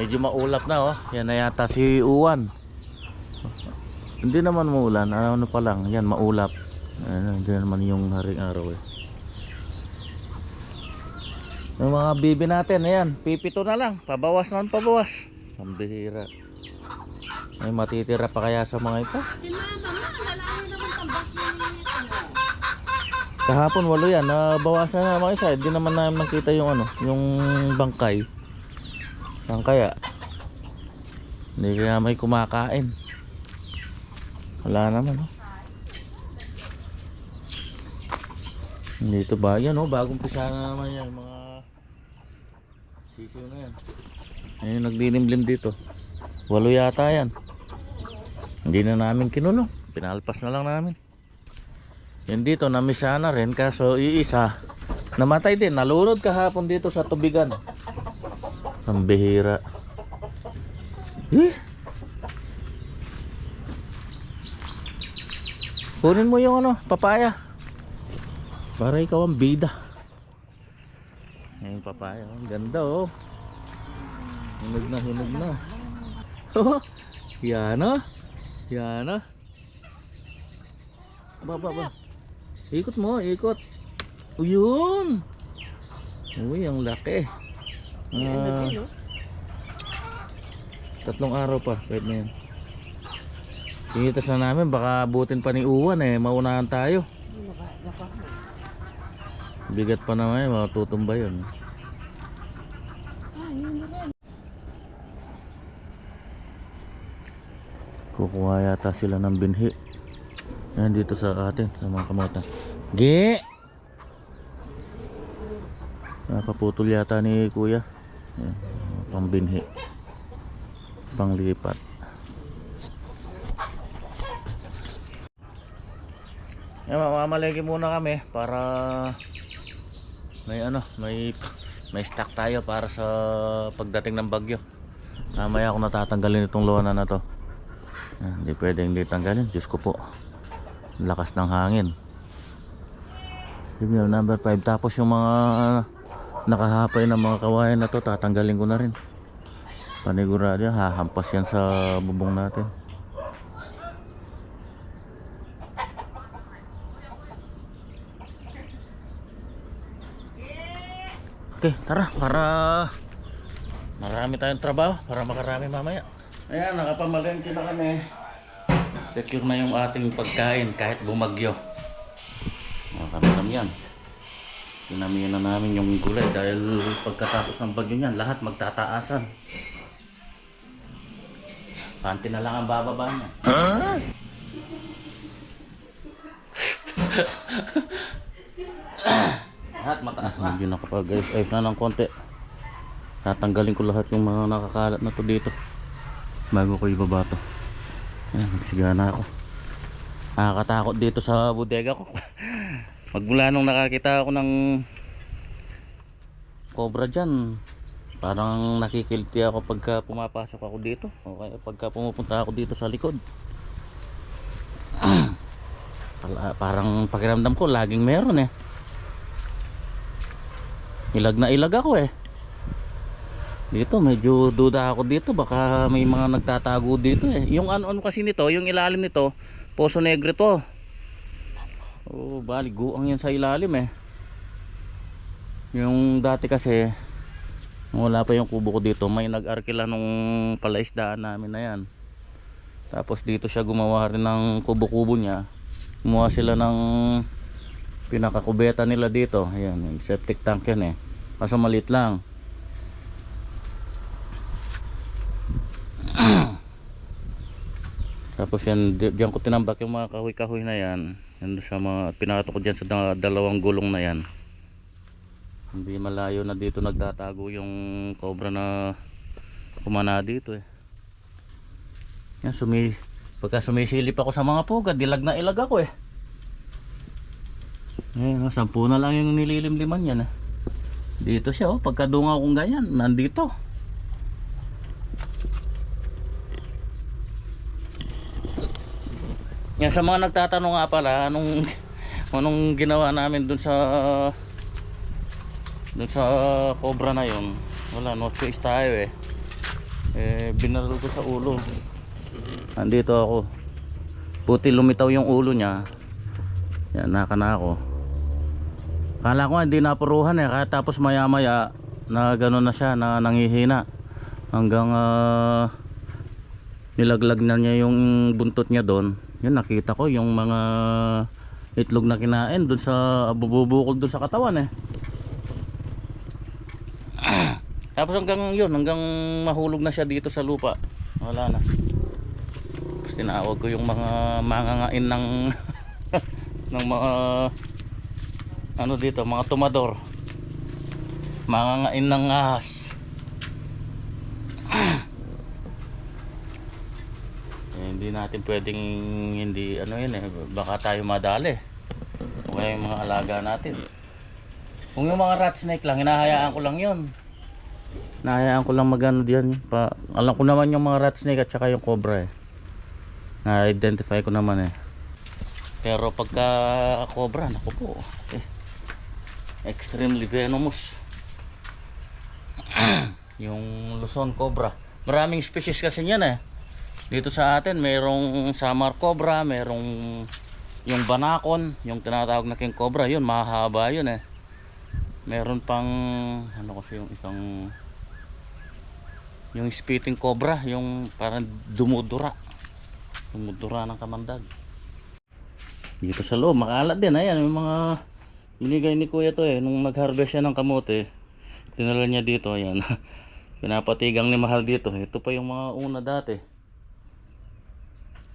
Medyo maulap na oh. Yan na yata si Uwan. Hindi naman muulan, ano pa lang. Yan maulap. Hindi naman yung haring araw eh. Yung mga bibi natin, ayan, pipito na lang. Pabawas naman pabawas. Ang bihira. May matitira pa kaya sa mga ito? Kahapon 8 yan, nabawasan na naman isa. Hindi naman namin nakita yung ano, yung bangkay. Saan kaya? Hindi kaya may kumakain. Wala naman oh. Dito ba? Yan oh, bagong pisa na naman yan. Mga sisiw na yan. Ayun, nagdinimlim dito. 8 yata yan. Hindi na namin kinulong. Pinalpas na lang namin. Yan dito, namisa na rin. Kaso iisa namatay din. Nalunod kahapon dito sa tubigan. Ang bihira. Kunin mo yung ano, papaya. Para ikaw ang bida. Yung papaya, ang ganda oh. Hinog na, hinog na. Yan ah. Yan ah. Ba. Ikot mo, ikot. Uyun. Uy, ang laki. 3 araw pa, pwede na yan. Pinitas na namin, baka abutin pa ni Uwan eh. Maunahan tayo. Bigat pa naman eh, matutumba yun. Kukuha yata sila ng binhi. Yan dito sa atin, sa mga kamotan. Ge! Napaputol yata ni kuya. Yan, pang binhi. Pang lipat. Yan, mamamalengke muna kami para may ano, may stock tayo para sa pagdating ng bagyo. Mamaya ako natatanggalin itong lona na to. Hindi pwedeng hindi tanggalin. Diyos ko po, lakas ng hangin. Signal number 5. Tapos yung mga nakahapay na mga kawayan na to, tatanggalin ko na rin. Panigurado yan, hahampas yan sa bubong natin. Okay, tara, para marami tayong trabaho, para makarami mamaya. Ayan, nakapamalengke na kami. Secure na yung ating pagkain kahit bumagyo. Kami yan. Pinamihan na namin yung gulay dahil pagkatapos ng bagyo niyan, lahat magtataasan. Panty na lang ang bababa niya. Huh? Lahat mataas na. Hindi nakapag-ayos na ng konti. Tatanggalin ko lahat yung mga nakakalat na to dito bago ko ibaba to. Ayan, magsiga na ako. Nakakatakot dito sa bodega ko. Magmula nung nakakita ako ng cobra dyan, parang nakikilti ako pagka pumapasok ako dito. Okay, pagka pumupunta ako dito sa likod. Parang pakiramdam ko laging meron eh. Ilag na ilag ako eh. Dito medyo duda ako dito, baka may mga nagtatago dito eh. Yung ano kasi nito, yung ilalim nito, Poso Negro to. Oh, bali guang yan sa ilalim eh. Yung dati kasi wala pa yung kubo ko dito, may nag-arkila nung palaisdaan namin na yan. Tapos dito siya gumawa rin ng kubo-kubo niya. Gumawa sila ng pinakakubeta nila dito. Ayan, septic tank yan eh. Kaso maliit lang. Tapos yan, diyan ko tinambak yung mga kahoy-kahoy na yan. Yan sa mga pinato ko dyan sa dalawang gulong na yan. Hindi malayo na dito nagtatago yung cobra na kumana dito eh. Yan, pagka sumisilip ako sa mga pugad, dilag na ilag ako eh. Ayun, 10 na lang yung nililimliman yan eh. Dito siya oh, pagkadungaw kong ganyan, nandito. Yan, sa mga nagtatanong nga pala, anong ginawa namin dun sa cobra na yun. Wala, no choice tayo eh. Binaril ko sa ulo. Nandito ako. Buti lumitaw yung ulo niya. Yan, naka na ako. Kala ko hindi napuruhan kaya tapos maya maya na gano'n na siya, na nangihina. Hanggang nilaglag na niya yung buntot niya doon. Yun, nakita ko yung mga itlog na kinain doon sa bubukol doon sa katawan Tapos hanggang mahulog na siya dito sa lupa. Wala na. Tapos tinawag ko yung mga mangangain ng ng mga ano dito, mga tumador. Mangangain ng ahas. Hindi natin pwedeng hindi baka tayo madali. O kaya yung mga alaga natin. Kung yung mga rat snake lang, hinahayaan ko lang yun. Nahayaan ko lang magano diyan alam ko naman yung mga rat snake at saka yung cobra na-identify ko naman pero pagka cobra, naku po, extremely venomous. Yung Luzon cobra, maraming species kasi niyan dito sa atin. Merong Samar cobra, merong yung banakon, yung tinatawag na king cobra, yun mahaba yun meron pang kasi yung isang yung spitting cobra, yung parang dumudura ng kamandag. Dito sa loob makalat din. Ayan yung mga binigay ni kuya to nung nag-harvest siya ng kamote, dinala niya dito. Ayan pinapatigang ni Mahal dito. Ito pa yung mga una dati.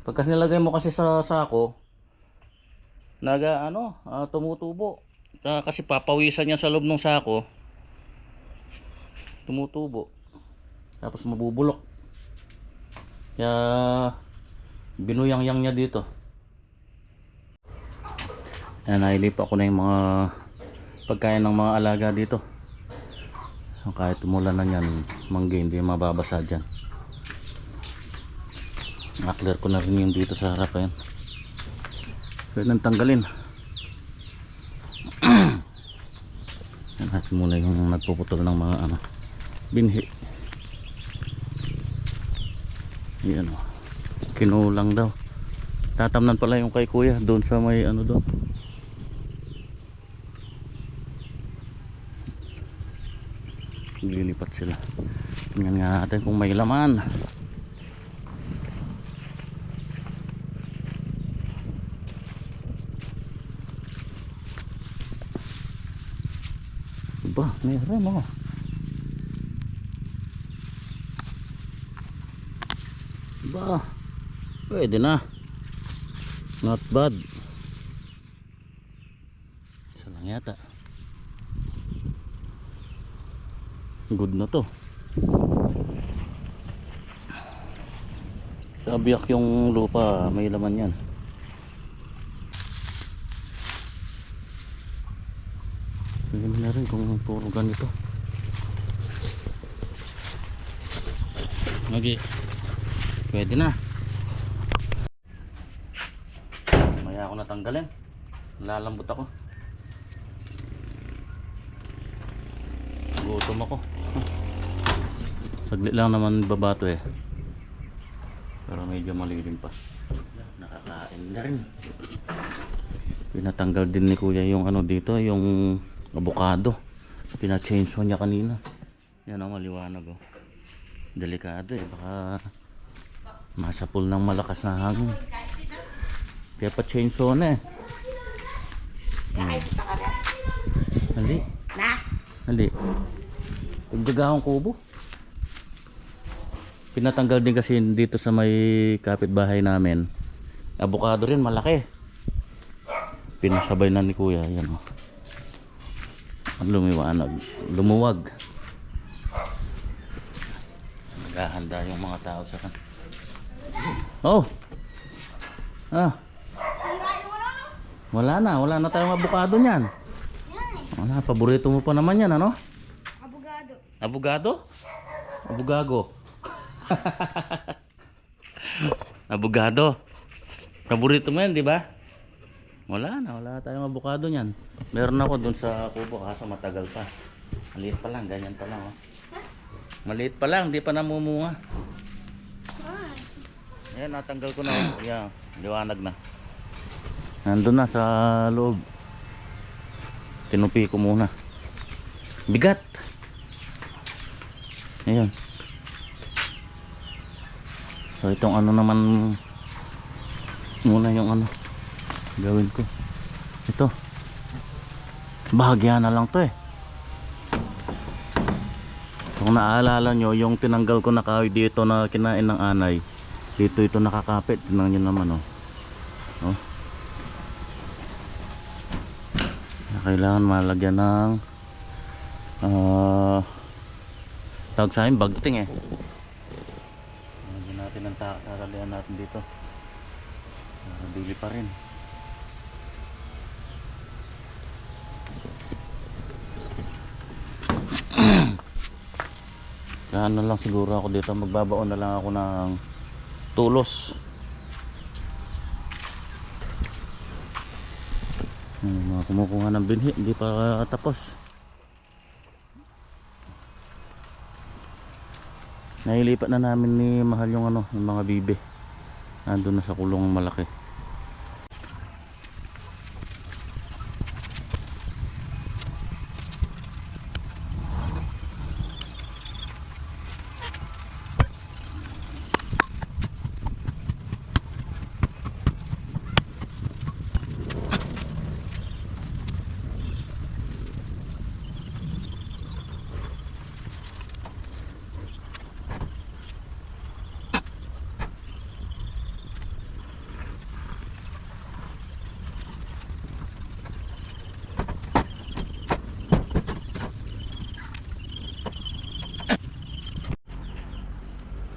Pagkas nilagay mo kasi sa sako, tumutubo. Kasi papawisan niya sa loob ng sako, tumutubo. Tapos mabubulok. Kaya binuyang-yang niya dito. Ayan, nailipa ko na yung mga pagkain ng mga alaga dito. Kahit umulan na yan, mangga hindi mababasa dyan. Nakler ko na rin yung dito sa harap. Ayan, pwede nang tanggalin. Ayan, natin muna yung nagpuputol ng mga binhi. Yan kinulang daw. Tatamnan pala yung kay kuya doon sa may doon. Lilipat sila. Tingnan nga natin kung may laman. Ba, meron ba, pwede na. Not bad. Isa lang yata. Good na to. Tabiyak yung lupa, may laman yan. Pwede na rin kung puro ganito. Okay, pwede na. Maya ako natanggalin. Lalambot ako. Gutom ako. Saglit lang naman babato pero medyo malilim pa. Nakakain na rin. Pinatanggal din ni kuya yung dito, yung avocado. Pina-chainsaw niya kanina. Yan ang maliwanag delikado baka masapul ng malakas na hangin. Kaya pa chainsaw na Hali. Hali. Paggagahong kubo. Pinatanggal din kasi dito sa may kapitbahay namin. Avocado rin malaki. Pinasabay na ni kuya. Yan lumiwanag. Lumuwag. Naghahanda yung mga tao sa kan. Oh. Wala na tayong avocado niyan. Wala, paborito mo pa naman yan, Abogado. Abogado? Abogago. Abogado. Paborito mo yan, di ba? Wala tayong avocado niyan. Meron ako dun sa kubo, kaso matagal pa. Maliit pa lang, ganyan pa lang Maliit pa lang, di pa namumunga. Why? Ayan, natanggal ko na. Ayan, liwanag na. Nandun na sa loob. Tinupi ko muna. Bigat. Ayan. So itong ano naman muna yung ano gawin ko. Ito. Bahagya na lang to eh. Kung naalala nyo, yung tinanggal ko na kahoy dito na kinain ng anay, dito ito nakakapit. Tingnan nyo naman oh. Oh. Kailangan malagyan ng tawag sa amin bagting eh. Lagyan natin ang tatalian natin dito. Dili pa rin. Kaya ano lang siguro ako dito, magbabaon na lang ako ng tulos. Mga kumukuha ng binhi, hindi pa tapos. Nailipat na namin ni Mahal yung ano, yung mga bibe. Nandun na sa kulong malaki.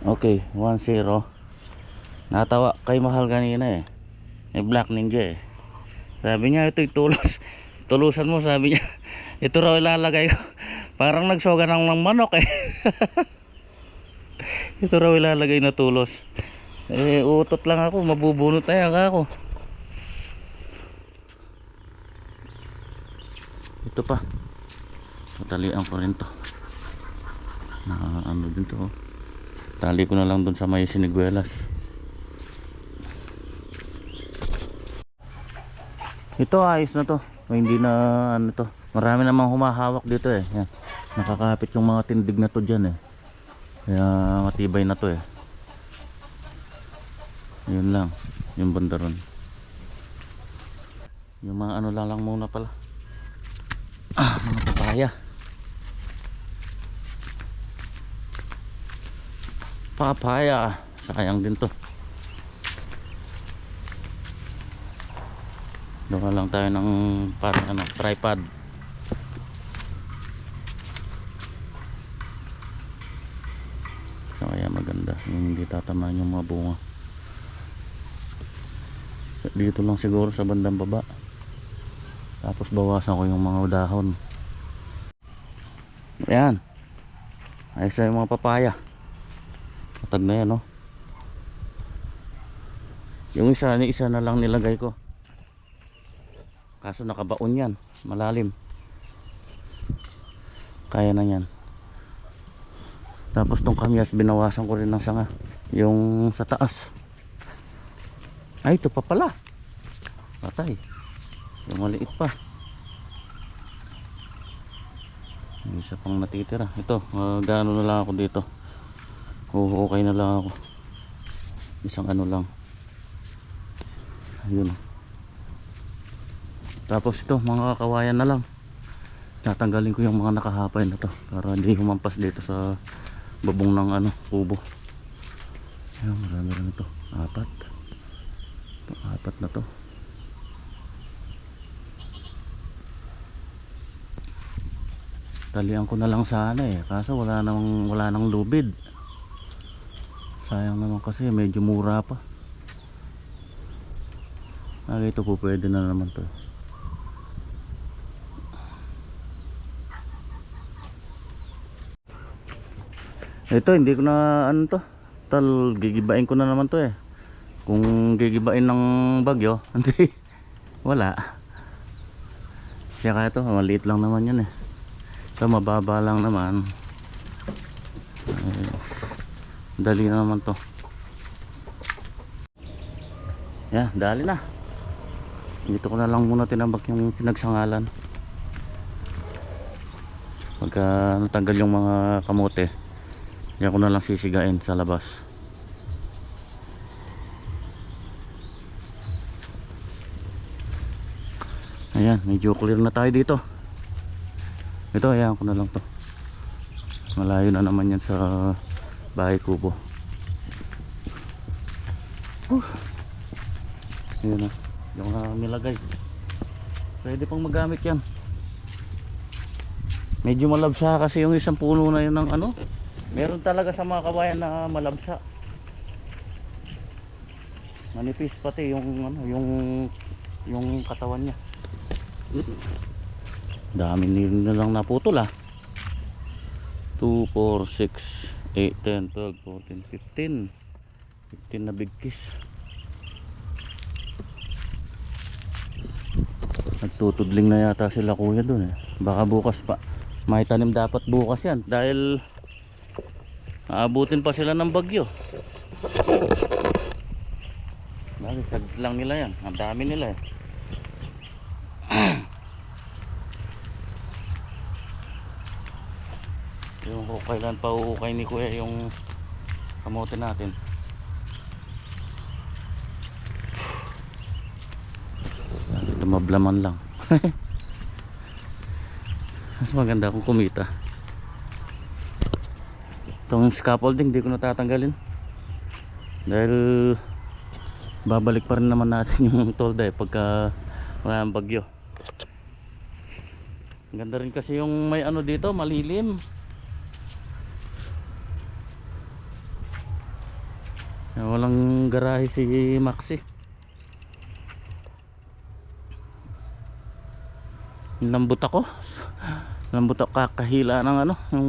Okay, 1-0. Natawa kay Mahal kanina eh. May Black Ninja eh. Sabi niya ito yung tulos. Tulusan mo sabi niya. Ito raw ilalagay ko. Parang nagsoga ng manok eh. Ito raw ilalagay na tulos. Eh utot lang ako, mabubunot na ako. Ito pa. Tatalian ko rin to. Na ano din to. Tali ko na lang dun sa may siniguelas. Ito ayos na to. Hindi na ano to. Marami namang humahawak dito eh. Yan. Nakakapit yung mga tindig na to dyan eh. Kaya matibay na to eh. Yun lang. Yung banda ron. Yung mga ano lang muna pala. Mga papaya. Papaya. Sayang din to. Doon lang tayo ng parang ano, tripod. Kaya maganda. Yung hindi tatamaan yung mga bunga. Dito lang siguro sa bandang baba. Tapos bawasan ko yung mga dahon. Ayan. Ayos na yung mga papaya. Matag na yan, no? Yung isa na lang nilagay ko. Kaso nakabaon yan. Malalim. Kaya na yan. Tapos tong kamyas, binawasan ko rin ng sanga. Yung sa taas. Ay, ito pa pala. Patay. Yung maliit pa. Yung isa pang natitira. Ito, gaano na lang ako dito. Okay na lang ako. Isang ano lang. Ayun. Tapos ito, mga kawayan na lang. Tatanggalin ko yung mga nakahapay na to para hindi humampas dito sa babong ng ano, kubo. Ayun, marami rin ito. 4. Ito, 4 na to. Talian ko na lang sana eh. Kaso wala nang lubid. Sayang naman kasi medyo mura pa. Ito po pwede na naman to. Ito hindi ko na ano to. Gigibain ko na naman to eh. Kung gigibain ng bagyo, hindi wala. Kaya ito maliit lang naman yan eh. Ito mababa lang naman. Dali na naman to. Yan, dali na. Dito ko na lang muna tinambak yung pinagsangalan. Pagka natanggal yung mga kamote, yan ko na lang sisigain sa labas. Ayan, medyo clear na tayo dito. Ito, ayan ko na lang to. Malayo na naman yan sa bahay kubo. Ayan na, yung nilagay. Pwede pang magamit yan. Medyo malabsa kasi yung isang puno na yun ng ano. Meron talaga sa mga kawayan na malabsa. Manipis pati yung ano, yung katawan niya. Dami na lang naputol ah. 2, 4, 6, 8, 10, 12, 14, 15 na bigkis. Nagtutudling na yata sila kuya dun eh. Baka bukas pa. May tanim dapat bukas yan dahil aabutin pa sila ng bagyo. Bakit sagd lang nila yan? Ang dami nila eh. Yung kailan pa uukay ni kuya yung kamote natin. Tumablaman lang. Mas maganda kung kumita. Itong scaffolding di ko natatanggalin dahil babalik pa rin naman natin yung tolda pagka walang bagyo. Ganda rin kasi yung may ano dito, malilim. Walang garahe si Maxi. Lambot ako. Lambot ako kakahila ng ano, yung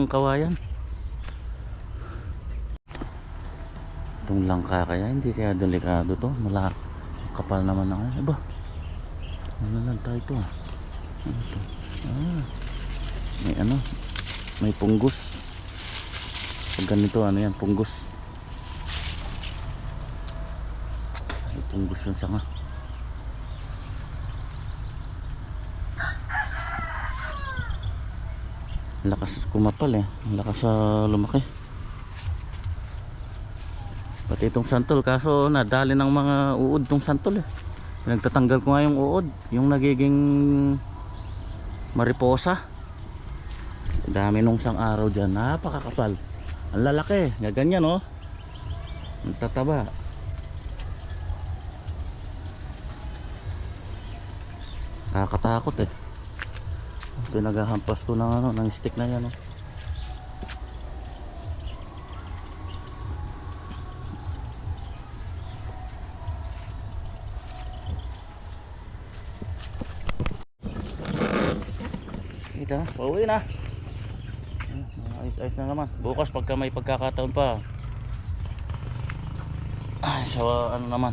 kawayan. Itong langka kaya, hindi kaya delikado to. Kapal naman ako. Iba. Ano lang tayo ito. Ano ito? May ano, may punggos. Pag ganito, ano yan, punggos. May punggos yung sanga. Lakas kumapal eh. Lakas sa lumaki. Pati itong santol, kaso nadali ng mga uod tong santol eh. Nagtatanggal ko nga yung uod, yung nagiging mariposa. Dami nung isang araw dyan, napakakapal. Ang lalaki, ganyan oh. Ang tataba. Nakakatakot eh. Pinaghahampas ko ng ano, ng stick na yan oh. Ito, pauwi na. Ayos-ayos na naman. Bukas pagka may pagkakataon pa. Ay, sa ano naman.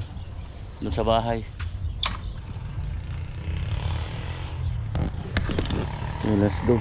Doon sa bahay. Okay, let's go.